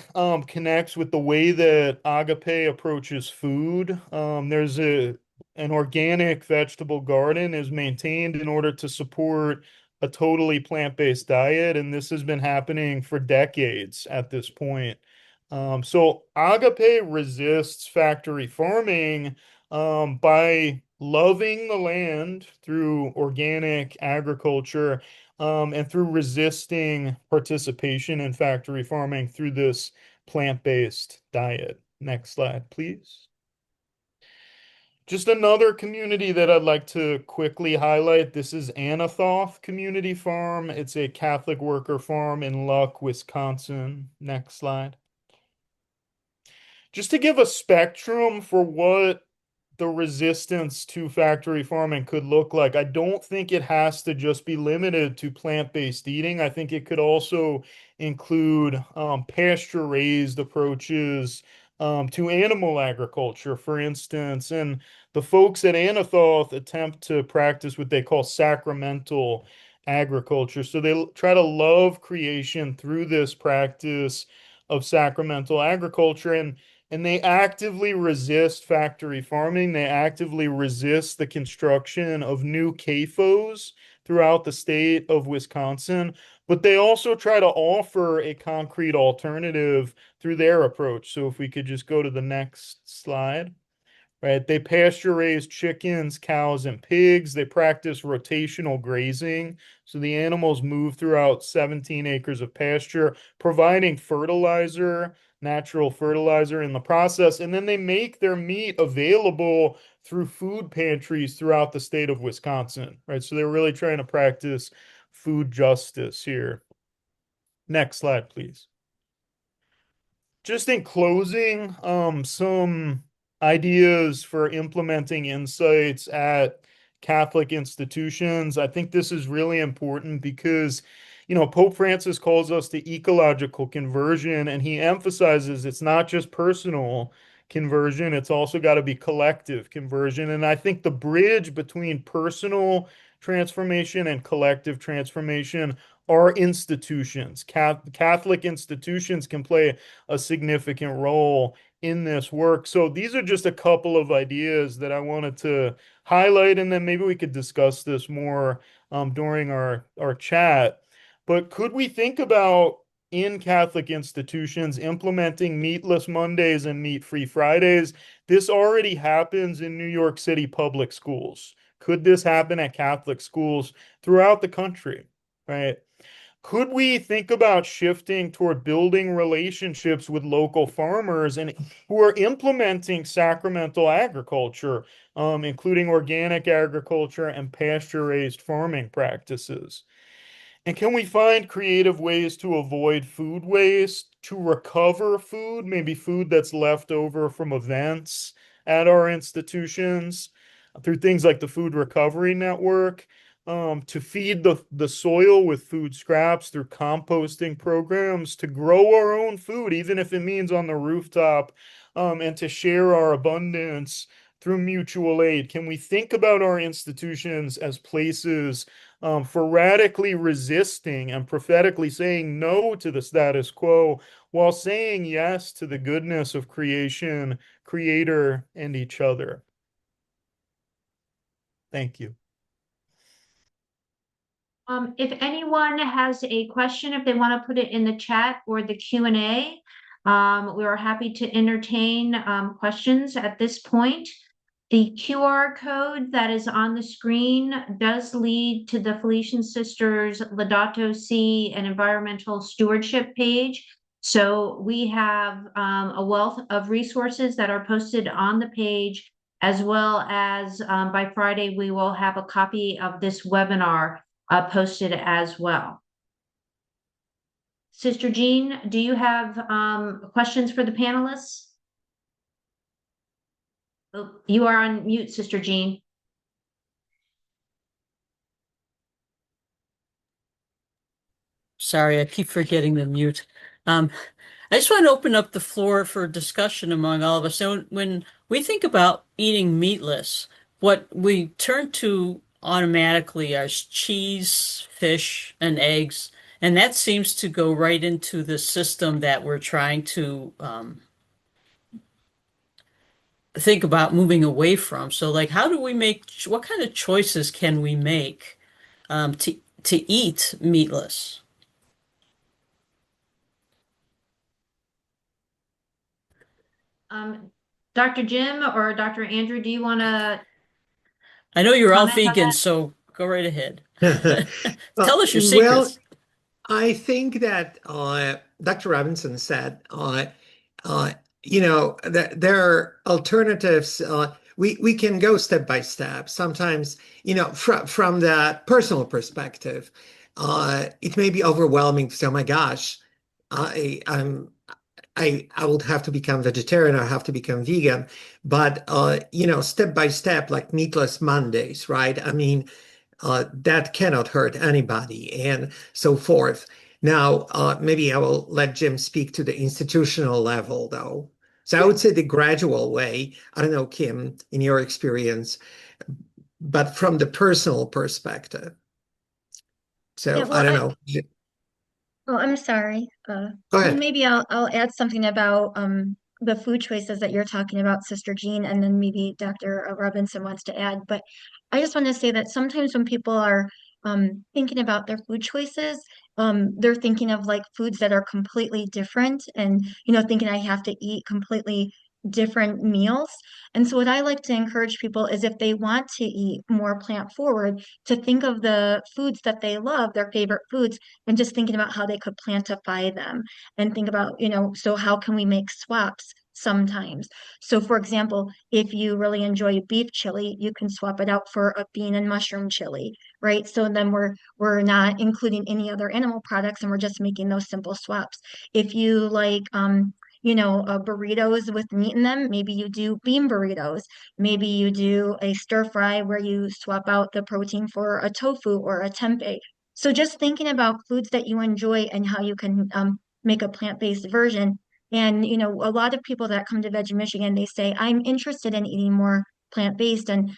Speaker 5: connects with the way that Agape approaches food. There's an organic vegetable garden is maintained in order to support a totally plant-based diet, and this has been happening for decades at this point. So Agape resists factory farming by loving the land through organic agriculture and through resisting participation in factory farming through this plant-based diet. Next slide, please. Just another community that I'd like to quickly highlight. This is Anathoth Community Farm. It's a Catholic worker farm in Luck, Wisconsin. Next slide. Just to give a spectrum for what the resistance to factory farming could look like. I don't think it has to just be limited to plant-based eating. I think it could also include pasture-raised approaches to animal agriculture, for instance. And the folks at Anathoth attempt to practice what they call sacramental agriculture. So they try to love creation through this practice of sacramental agriculture. And they actively resist factory farming. They actively resist the construction of new CAFOs throughout the state of Wisconsin. But they also try to offer a concrete alternative through their approach. So if we could just go to the next slide. Right, they pasture raise chickens, cows, and pigs. They practice rotational grazing. So the animals move throughout 17 acres of pasture, providing fertilizer, natural fertilizer in the process. And then they make their meat available through food pantries throughout the state of Wisconsin. Right, so they're really trying to practice food justice here. Next slide, please. Just in closing, some ideas for implementing insights at Catholic institutions. I think this is really important because, Pope Francis calls us to ecological conversion, and he emphasizes it's not just personal conversion, it's also got to be collective conversion. And I think the bridge between personal transformation and collective transformation are institutions. Catholic institutions can play a significant role in this work. So these are just a couple of ideas that I wanted to highlight, and then maybe we could discuss this more during our chat. But could we think about in Catholic institutions implementing meatless Mondays and meat-free Fridays? This already happens in New York City public schools. Could this happen at Catholic schools throughout the country, right? Could we think about shifting toward building relationships with local farmers and who are implementing sacramental agriculture, including organic agriculture and pasture-raised farming practices? And can we find creative ways to avoid food waste, to recover food, maybe food that's left over from events at our institutions, through things like the Food Recovery Network, to feed the soil with food scraps through composting programs, to grow our own food, even if it means on the rooftop, and to share our abundance through mutual aid? Can we think about our institutions as places for radically resisting and prophetically saying no to the status quo while saying yes to the goodness of creation, creator, and each other? Thank you.
Speaker 1: If anyone has a question, if they want to put it in the chat or the Q&A, we are happy to entertain questions at this point. The QR code that is on the screen does lead to the Felician Sisters Laudato Si and Environmental Stewardship page. So we have a wealth of resources that are posted on the page, as well as by Friday, we will have a copy of this webinar posted as well. Sister Jean, do you have questions for the panelists? Oh, you are on mute, Sister Jean.
Speaker 2: Sorry, I keep forgetting to mute. I just want to open up the floor for discussion among all of us. So when we think about eating meatless, what we turn to automatically are cheese, fish, and eggs. And that seems to go right into the system that we're trying to think about moving away from. So, like, how do we make, what kind of choices can we make to eat meatless?
Speaker 1: Um, Dr. Jim or Dr. Andrew, do you want to
Speaker 2: I know you're all
Speaker 1: comment on
Speaker 2: vegan,
Speaker 1: that?
Speaker 2: so go right ahead. Tell us your
Speaker 4: Well,
Speaker 2: secrets.
Speaker 4: I think that Dr. Robinson said, uh, that there are alternatives. We can go step by step. Sometimes, from the personal perspective, it may be overwhelming to say, "Oh my gosh, I'm I would have to become vegetarian. I have to become vegan." But step by step, like meatless Mondays, right? I mean, that cannot hurt anybody, and so forth. Now, maybe I will let Jim speak to the institutional level, though. So I would say the gradual way. I don't know, Kim, in your experience, but from the personal perspective.
Speaker 3: Yeah,
Speaker 4: So I
Speaker 3: well,
Speaker 4: don't
Speaker 3: I
Speaker 4: know.
Speaker 3: Oh, I'm sorry.
Speaker 4: Go
Speaker 3: Well,
Speaker 4: ahead.
Speaker 3: maybe I'll add something about the food choices that you're talking about, Sister Jean, and then maybe Dr. Robinson wants to add. But I just want to say that sometimes when people are thinking about their food choices, they're thinking of like foods that are completely different, and thinking I have to eat completely different meals. And so what I like to encourage people is if they want to eat more plant forward, to think of the foods that they love, their favorite foods, and just thinking about how they could plantify them and think about, so how can we make swaps sometimes? So, for example, if you really enjoy beef chili, you can swap it out for a bean and mushroom chili, right? So then we're not including any other animal products and we're just making those simple swaps. If you like burritos with meat in them, maybe you do bean burritos. Maybe you do a stir fry where you swap out the protein for a tofu or a tempeh. So just thinking about foods that you enjoy and how you can make a plant-based version. And a lot of people that come to Veg Michigan, they say, I'm interested in eating more plant-based, and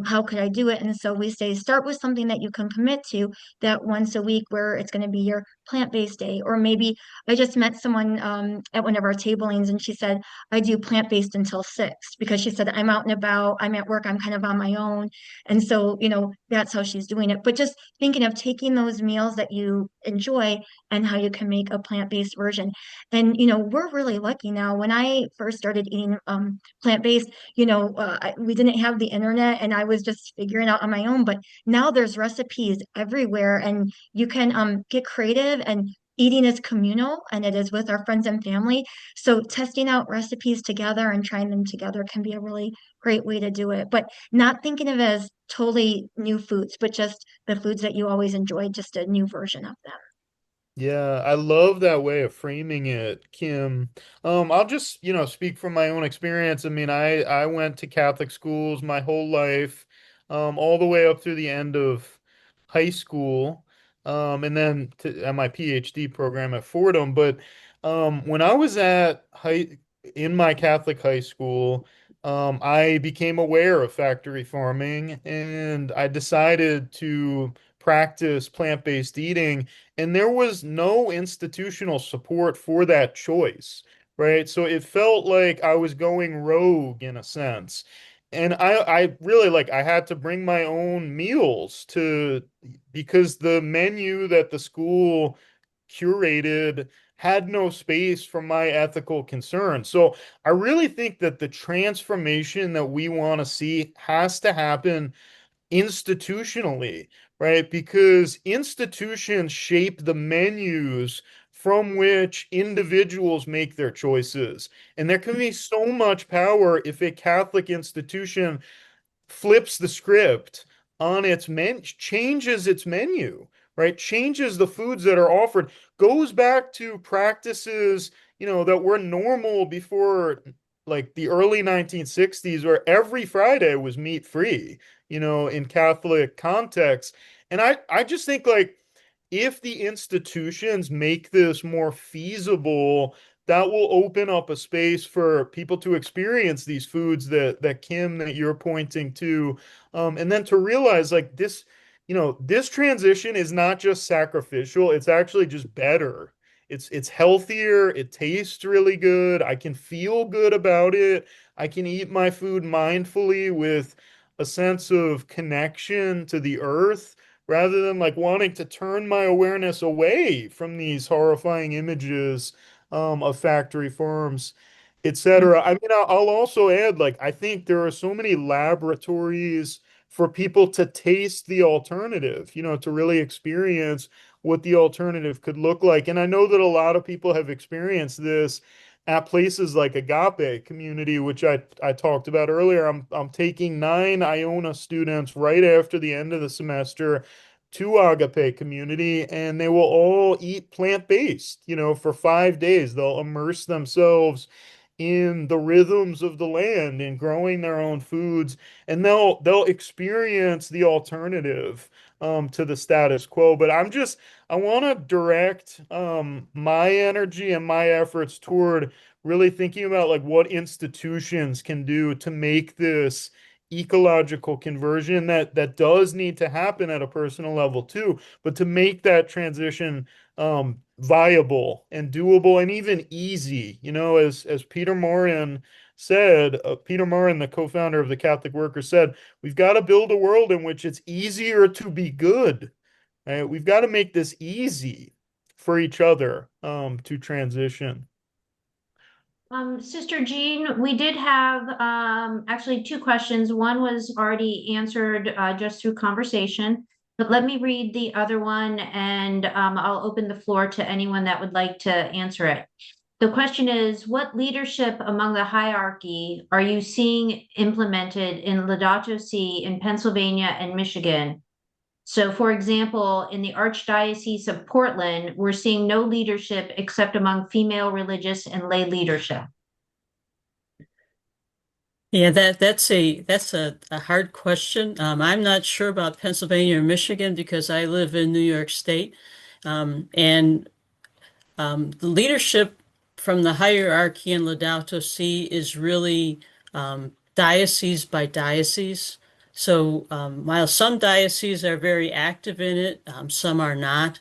Speaker 3: how could I do it? And so we say, start with something that you can commit to, that once a week where it's going to be your plant-based day. Or maybe I just met someone at one of our tablings, and she said, I do plant-based until 6, because she said, I'm out and about, I'm at work, I'm kind of on my own. And so, that's how she's doing it. But just thinking of taking those meals that you enjoy and how you can make a plant-based version. And we're really lucky now. When I first started eating plant-based, we didn't have the internet, and I was just figuring out on my own. But now there's recipes everywhere, and you can get creative, and eating is communal, and it is with our friends and family. So testing out recipes together and trying them together can be a really great way to do it. But not thinking of it as totally new foods, but just the foods that you always enjoyed, just a new version of them.
Speaker 5: Yeah, I love that way of framing it, Kim. I'll just, speak from my own experience. I mean, I went to Catholic schools my whole life, all the way up through the end of high school, and then at my PhD program at Fordham. But when I was in my Catholic high school, I became aware of factory farming, and I decided to practice plant-based eating, and there was no institutional support for that choice, right? So it felt like I was going rogue in a sense. And I really I had to bring my own meals because the menu that the school curated had no space for my ethical concerns. So I really think that the transformation that we want to see has to happen institutionally, right? Because institutions shape the menus from which individuals make their choices. And there can be so much power if a Catholic institution flips the script on its changes its menu, right? Changes the foods that are offered, goes back to practices, that were normal before like the early 1960s, where every Friday was meat free, in Catholic context. And I just think if the institutions make this more feasible, that will open up a space for people to experience these foods that Kim, that you're pointing to, and then to realize like this, this transition is not just sacrificial, it's actually just better. It's healthier, it tastes really good, I can feel good about it, I can eat my food mindfully with a sense of connection to the earth rather than like wanting to turn my awareness away from these horrifying images of factory farms, etc. I mean, I'll also add, like, I think there are so many laboratories for people to taste the alternative, to really experience what the alternative could look like. And I know that a lot of people have experienced this at places like Agape Community, which I talked about earlier. I'm taking 9 Iona students right after the end of the semester to Agape Community, and they will all eat plant-based, for 5 days. They'll immerse themselves in the rhythms of the land and growing their own foods, and they'll experience the alternative to the status quo. But I want to direct my energy and my efforts toward really thinking about like what institutions can do to make this ecological conversion that does need to happen at a personal level too, but to make that transition viable and doable and even easy. As Peter Morin said, Peter Morin, the co-founder of the Catholic Workers, said, we've got to build a world in which it's easier to be good. Right? We've got to make this easy for each other to transition.
Speaker 1: Sister Jean, we did have actually two questions. One was already answered just through conversation, but let me read the other one and I'll open the floor to anyone that would like to answer it. The question is, what leadership among the hierarchy are you seeing implemented in Laudato Si in Pennsylvania and Michigan? So, for example, in the Archdiocese of Portland, we're seeing no leadership except among female religious and lay leadership.
Speaker 2: Yeah, that's a hard question. I'm not sure about Pennsylvania or Michigan because I live in New York State, and the leadership from the hierarchy in Laudato Si is really diocese by diocese. So while some dioceses are very active in it, some are not.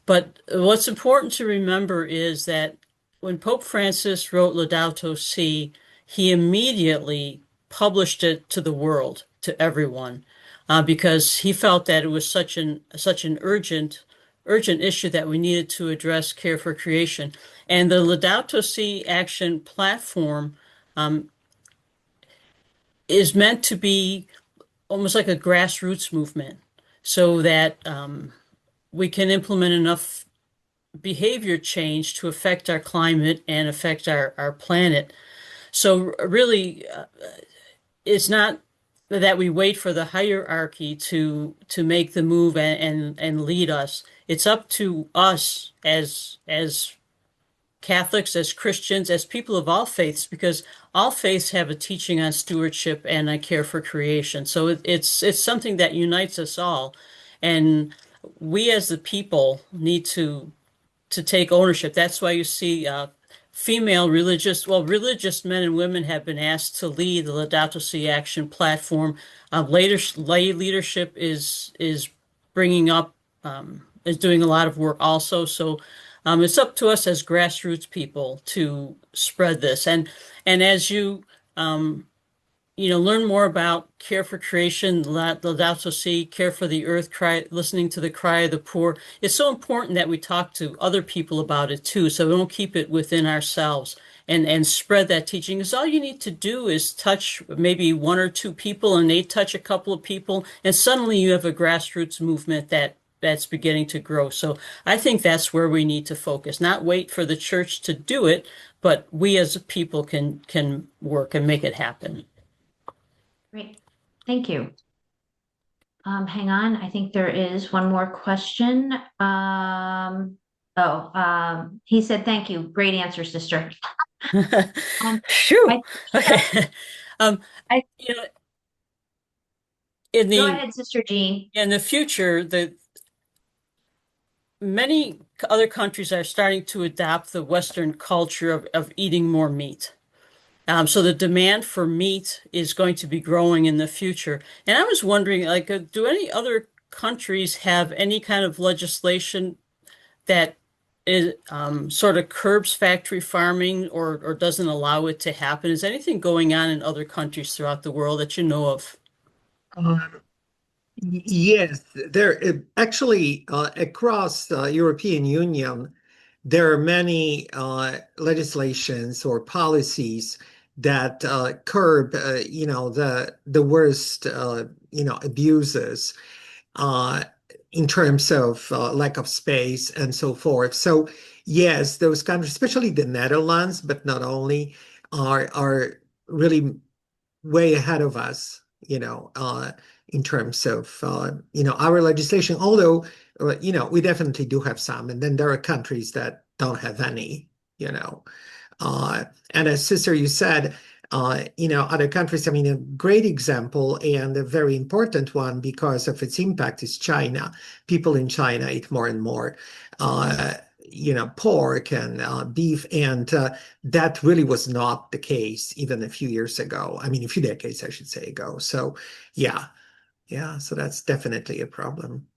Speaker 2: But what's important to remember is that when Pope Francis wrote Laudato Si, he immediately published it to the world, to everyone, because he felt that it was such an urgent issue that we needed to address care for creation. And the Laudato Si Action platform is meant to be almost like a grassroots movement, so that we can implement enough behavior change to affect our climate and affect our planet. So really, it's not that we wait for the hierarchy to make the move and lead us. It's up to us as Catholics, as Christians, as people of all faiths, because all faiths have a teaching on stewardship and a care for creation. So it's something that unites us all, and we as the people need to take ownership. That's why you see religious men and women have been asked to lead the Laudato Si Action platform. Later, lay leadership is bringing up is doing a lot of work also. So it's up to us as grassroots people to spread this. And as you learn more about care for creation, Laudato Si, care for the earth, listening to the cry of the poor. It's so important that we talk to other people about it too, so we don't keep it within ourselves and spread that teaching. Because all you need to do is touch maybe one or two people, and they touch a couple of people, and suddenly you have a grassroots movement that's beginning to grow. So I think that's where we need to focus, not wait for the church to do it, but we as a people can work and make it happen.
Speaker 1: Great, thank you. Hang on, I think there is one more question. He said, thank you. Great answer, sister.
Speaker 2: Phew. Okay.
Speaker 1: I,
Speaker 2: You know, in
Speaker 1: go
Speaker 2: the
Speaker 1: ahead, Sister Jean.
Speaker 2: in the future, the many other countries are starting to adopt the Western culture of eating more meat. So the demand for meat is going to be growing in the future. And I was wondering, like, do any other countries have any kind of legislation that is sort of curbs factory farming or doesn't allow it to happen? Is anything going on in other countries throughout the world that you know of?
Speaker 4: Um, yes, there actually across the European Union, there are many legislations or policies that curb, the worst, abuses uh, in terms of lack of space and so forth. So yes, those countries, especially the Netherlands, but not only, are really way ahead of us, in terms of our legislation. Although we definitely do have some, and then there are countries that don't have any. You know, and as sister, you said, other countries, I mean, a great example and a very important one because of its impact is China. People in China eat more and more, pork and beef. And that really was not the case even a few years ago. I mean, a few decades, I should say, ago. So, yeah, yeah. So that's definitely a problem.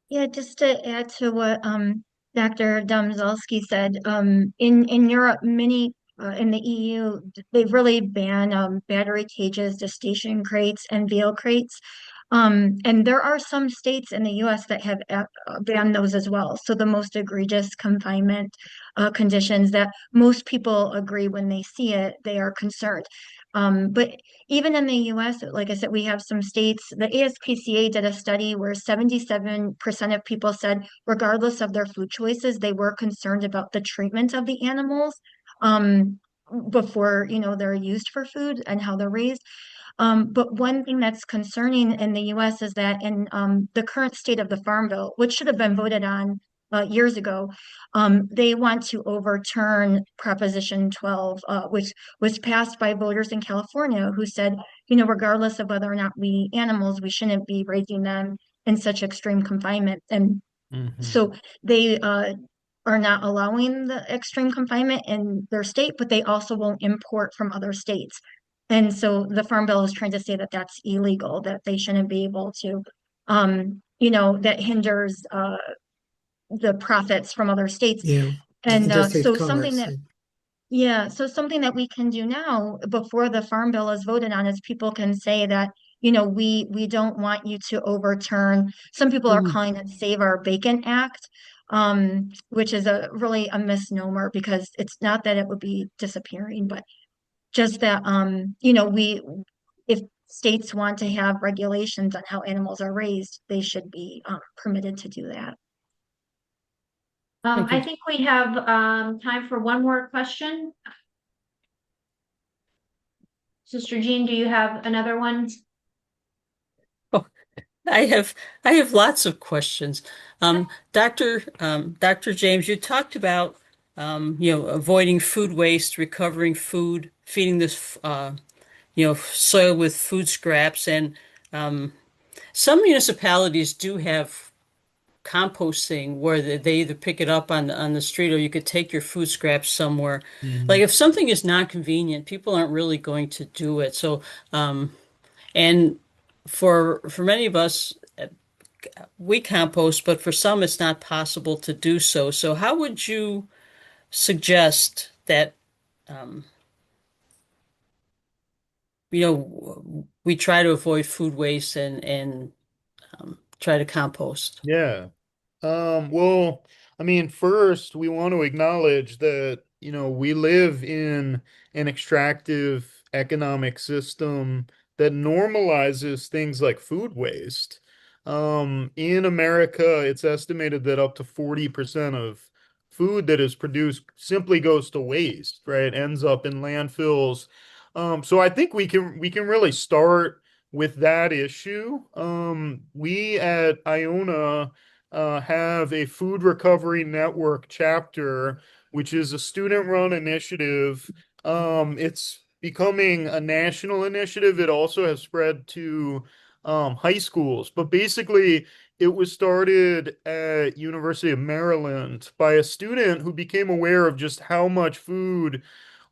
Speaker 3: Yeah, just to add to what Dr. Domzalski said, in Europe, many in the EU, they've really banned battery cages, gestation crates, and veal crates. And there are some states in the US that have banned those as well. So the most egregious confinement conditions that most people agree when they see it, they are concerned. But even in the US, like I said, we have some states. The ASPCA did a study where 77% of people said, regardless of their food choices, they were concerned about the treatment of the animals before, they're used for food and how they're raised. But one thing that's concerning in the US is that in the current state of the Farm Bill, which should have been voted on years ago, they want to overturn Proposition 12, which was passed by voters in California who said, regardless of whether or not we eat animals, we shouldn't be raising them in such extreme confinement. And
Speaker 5: Hmm.
Speaker 3: so they are not allowing the extreme confinement in their state, but they also won't import from other states. And so the Farm Bill is trying to say that that's illegal, that they shouldn't be able to, that hinders the profits from other states.
Speaker 4: Yeah, the
Speaker 3: And
Speaker 4: interstate
Speaker 3: so something
Speaker 4: commerce.
Speaker 3: that yeah, so something that we can do now before the Farm Bill is voted on is people can say that, we don't want you to overturn. Some people are
Speaker 2: Mhm.
Speaker 3: calling it Save Our Bacon Act, which is a really a misnomer because it's not that it would be disappearing, but just that we if states want to have regulations on how animals are raised, they should be permitted to do that.
Speaker 2: Thank
Speaker 1: I
Speaker 2: you.
Speaker 1: think we have time for one more question. Sister Jean, do you have another one?
Speaker 2: Oh, I have I have lots of questions. Dr. James, you talked about avoiding food waste, recovering food, feeding this soil with food scraps, and some municipalities do have composting where they either pick it up on the street or you could take your food scraps somewhere. Like
Speaker 5: Hmm.
Speaker 2: if something is not convenient, people aren't really going to do it. So and for many of us, we compost, but for some it's not possible to do so. So how would you suggest that um, we try to avoid food waste and try to compost?
Speaker 5: Yeah. Well, I mean, first we want to acknowledge that, we live in an extractive economic system that normalizes things like food waste. In America, it's estimated that up to 40% of food that is produced simply goes to waste, right? Ends up in landfills. So I think we can really start with that issue. We at Iona have a food recovery network chapter, which is a student-run initiative. It's becoming a national initiative. It also has spread to high schools, but basically, It was started at University of Maryland by a student who became aware of just how much food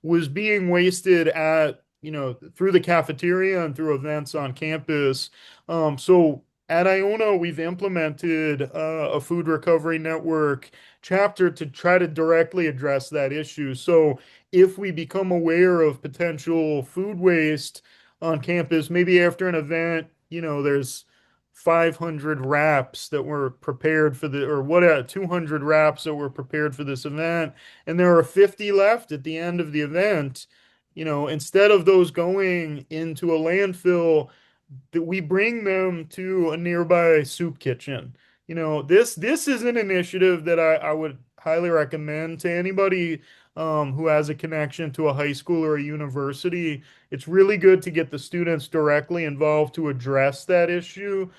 Speaker 5: was being wasted through the cafeteria and through events on campus. So at Iona, we've implemented a food recovery network chapter to try to directly address that issue. So if we become aware of potential food waste on campus, maybe after an event, there's 500 wraps that were prepared for the, or what, 200 wraps that were prepared for this event, and there are 50 left at the end of the event. Instead of those going into a landfill, that we bring them to a nearby soup kitchen. This is an initiative that I would highly recommend to anybody who has a connection to a high school or a university. It's really good to get the students directly involved to address that issue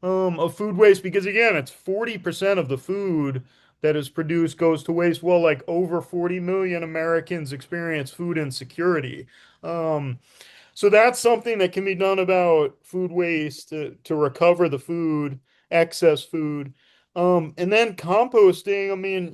Speaker 5: of food waste, because again, it's 40% of the food that is produced goes to waste. Well, like over 40 million Americans experience food insecurity. So that's something that can be done about food waste to recover the food, excess food. And then composting. I mean,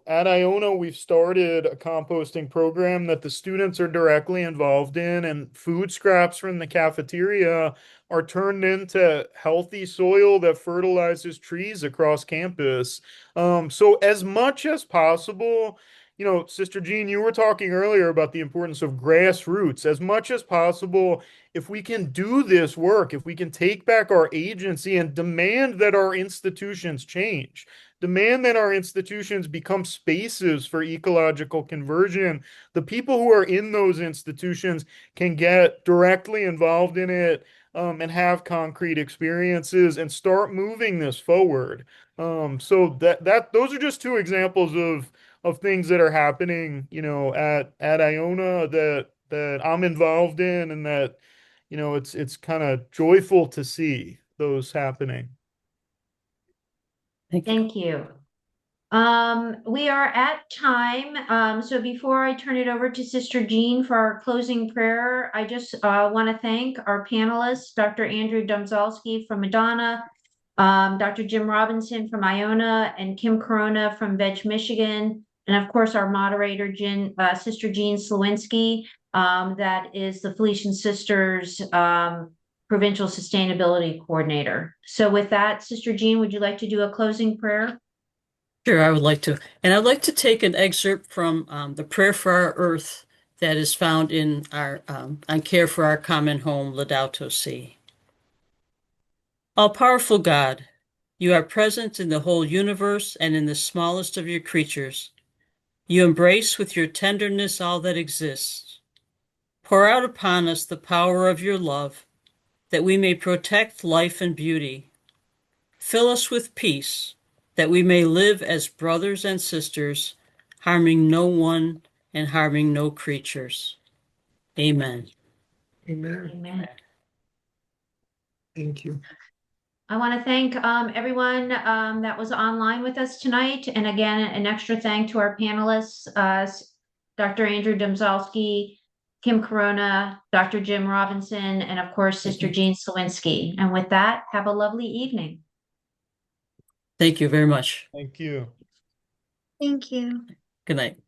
Speaker 5: at Iona, we've started a composting program that the students are directly involved in, and food scraps from the cafeteria are turned into healthy soil that fertilizes trees across campus. So as much as possible, Sister Jean, you were talking earlier about the importance of grassroots. As much as possible, if we can do this work, if we can take back our agency and demand that our institutions change, demand that our institutions become spaces for ecological conversion, the people who are in those institutions can get directly involved in it, and have concrete experiences and start moving this forward. So that those are just two examples of things that are happening, at Iona that I'm involved in, and that, it's kind of joyful to see those happening.
Speaker 2: Thank you.
Speaker 1: Thank you. We are at time. So before I turn it over to Sister Jean for our closing prayer, I just want to thank our panelists, Dr. Andrew Domzalski from Madonna, Dr. Jim Robinson from Iona, and Kim Corona from Veg, Michigan, and of course our moderator, Sister Jean Slawinski, that is the Felician Sisters Provincial Sustainability Coordinator. So with that, Sister Jean, would you like to do a closing prayer?
Speaker 2: Sure, I would like to. And I'd like to take an excerpt from the Prayer for Our Earth that is found in our on Care for Our Common Home, Laudato Si. All-powerful God, you are present in the whole universe and in the smallest of your creatures. You embrace with your tenderness all that exists. Pour out upon us the power of your love, that we may protect life and beauty. Fill us with peace, that we may live as brothers and sisters, harming no one and harming no creatures. Amen.
Speaker 4: Amen.
Speaker 1: Amen.
Speaker 4: Thank you.
Speaker 1: I want to thank everyone that was online with us tonight. And again, an extra thank to our panelists, Dr. Andrew Domzalski, Kim Corona, Dr. Jim Robinson, and of course, Sister Jean Slawinski. And with that, have a lovely evening.
Speaker 2: Thank you very much.
Speaker 5: Thank you.
Speaker 3: Thank you.
Speaker 2: Good night.